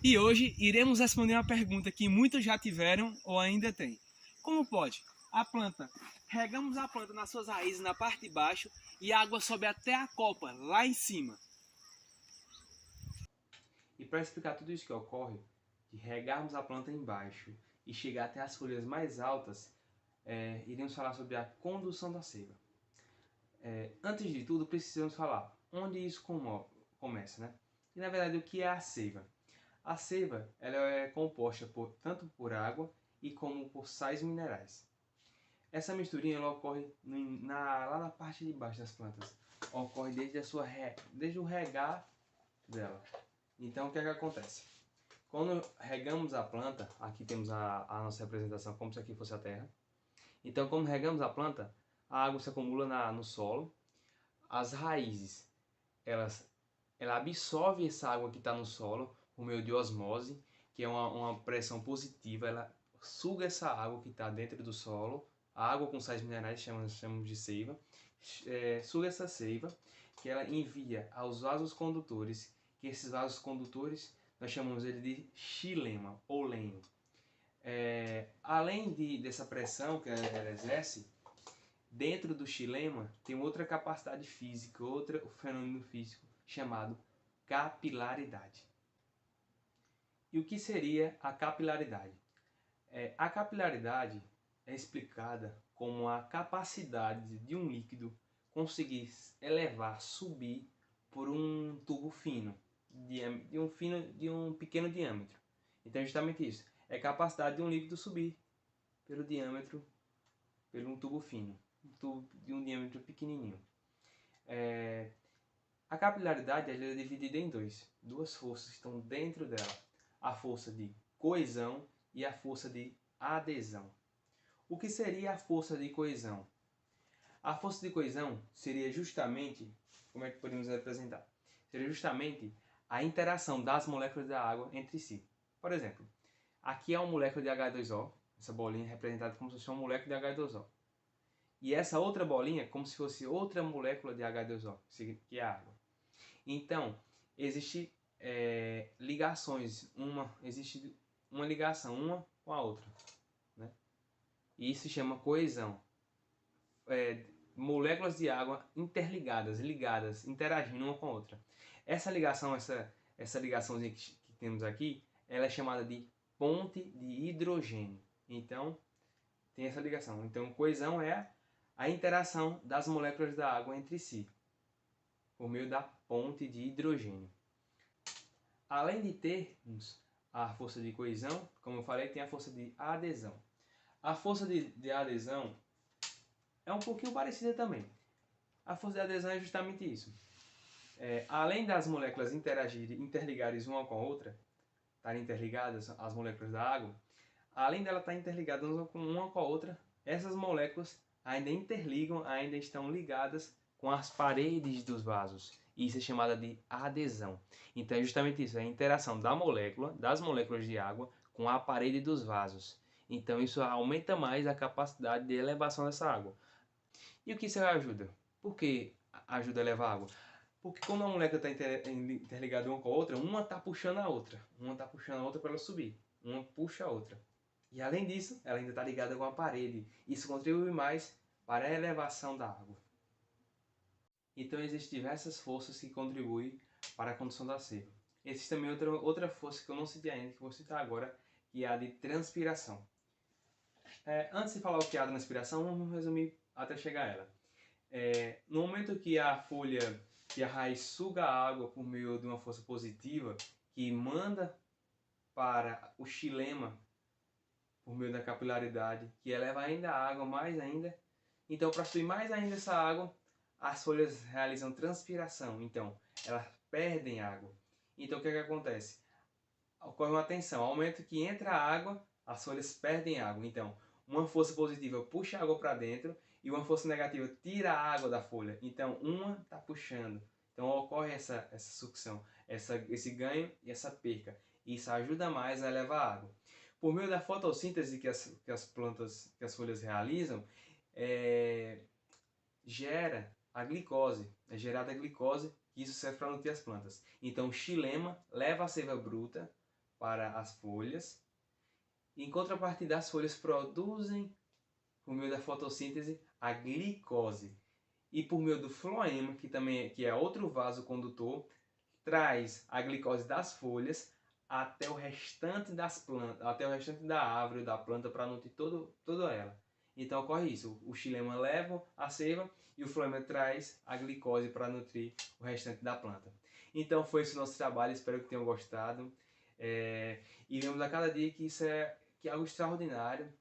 E hoje iremos responder uma pergunta que muitos já tiveram ou ainda têm. Como pode? Regamos a planta nas suas raízes na parte de baixo e a água sobe até a copa, lá em cima. E para explicar tudo isso que ocorre, de regarmos a planta embaixo e chegar até as folhas mais altas, iremos falar sobre a condução da seiva. Antes de tudo, precisamos falar onde isso começa, né? E na verdade, o que é a seiva? A seiva ela é composta tanto por água e como por sais minerais. Essa misturinha ela ocorre lá na parte de baixo das plantas. Ocorre desde o regar dela. Então, o que é que acontece? Quando regamos a planta, aqui temos a nossa representação como se aqui fosse a terra. Então, quando regamos a planta, a água se acumula no solo. As raízes, ela absorve essa água que está no solo por meio de osmose, que é uma pressão positiva. Ela suga essa água que está dentro do solo, a água com sais minerais, chamamos de seiva. Suga essa seiva, que ela envia aos vasos condutores, que esses vasos condutores nós chamamos ele de xilema ou lenho. Além dessa pressão que ela exerce, dentro do xilema tem outra capacidade física, outro fenômeno físico chamado capilaridade. E o que seria a capilaridade? A capilaridade é explicada como a capacidade de um líquido conseguir subir por um tubo fino, de um pequeno diâmetro. Então é justamente isso. É a capacidade de um líquido subir pelo um tubo fino, um tubo de um diâmetro pequenininho. A capilaridade ela é dividida em duas forças que estão dentro dela. A força de coesão e a força de adesão. O que seria a força de coesão? A força de coesão seria justamente, como é que podemos representar? Seria justamente a interação das moléculas da água entre si. Por exemplo, aqui é uma molécula de H2O, essa bolinha é representada como se fosse uma molécula de H2O. E essa outra bolinha é como se fosse outra molécula de H2O, que é a água. Então, existe ligações, existe uma ligação uma com a outra, né? E isso se chama coesão. Moléculas de água interligadas, ligadas, interagindo uma com a outra. Essa ligação, essa ligaçãozinha que temos aqui, ela é chamada de ponte de hidrogênio. Então, tem essa ligação. Então, coesão é a interação das moléculas da água entre si, por meio da ponte de hidrogênio. Além de termos a força de coesão, como eu falei, tem a força de adesão. A força de adesão é um pouquinho parecida também. A força de adesão é justamente isso. Além das moléculas interligarem uma com a outra, estarem interligadas, as moléculas da água, além dela estar interligada uma com a outra, essas moléculas ainda interligam, ainda estão ligadas com as paredes dos vasos. Isso é chamada de adesão. Então é justamente isso, é a interação das moléculas de água com a parede dos vasos. Então isso aumenta mais a capacidade de elevação dessa água. E o que isso ajuda? Por que ajuda a elevar a água? Porque quando a molécula está interligada uma com a outra, uma está puxando a outra. Uma está puxando a outra para ela subir. Uma puxa a outra. E além disso, ela ainda está ligada com a parede. Isso contribui mais para a elevação da água. Então existem diversas forças que contribuem para a condução da seiva. Existe também outra força que eu não citei ainda, que vou citar agora, que é a de transpiração. Antes de falar o que é a transpiração, vamos resumir até chegar a ela. No momento que a raiz suga a água por meio de uma força positiva, que manda para o xilema por meio da capilaridade, que eleva ainda a água mais ainda. Então, para subir mais ainda essa água, as folhas realizam transpiração. Então, elas perdem água. Então, o que acontece? Ocorre uma tensão. Ao momento que entra a água, as folhas perdem água. Então, uma força positiva puxa a água para dentro e uma força negativa tira a água da folha. Então, uma está puxando. Então, ocorre essa sucção, esse ganho e essa perca. Isso ajuda mais a elevar a água. Por meio da fotossíntese que as folhas realizam, gera a glicose, é gerada a glicose, e isso serve para nutrir as plantas. Então, o xilema leva a seiva bruta para as folhas. Em contrapartida, as folhas produzem, por meio da fotossíntese, a glicose. E por meio do floema, que é outro vaso condutor, traz a glicose das folhas até o restante das plantas, até o restante da árvore, da planta, para nutrir toda ela. Então ocorre isso, o xilema leva a seiva e o floema traz a glicose para nutrir o restante da planta. Então foi esse o nosso trabalho, espero que tenham gostado. E vemos a cada dia que isso é algo extraordinário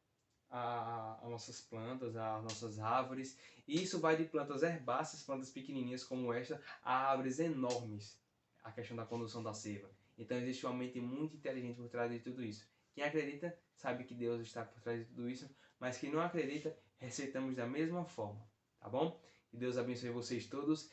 a nossas plantas, a nossas árvores. E isso vai de plantas herbáceas, plantas pequenininhas como esta, a árvores enormes, a questão da condução da seiva. Então existe uma mente muito inteligente por trás de tudo isso. Quem acredita sabe que Deus está por trás de tudo isso, mas quem não acredita, receitamos da mesma forma, tá bom? Que Deus abençoe vocês todos.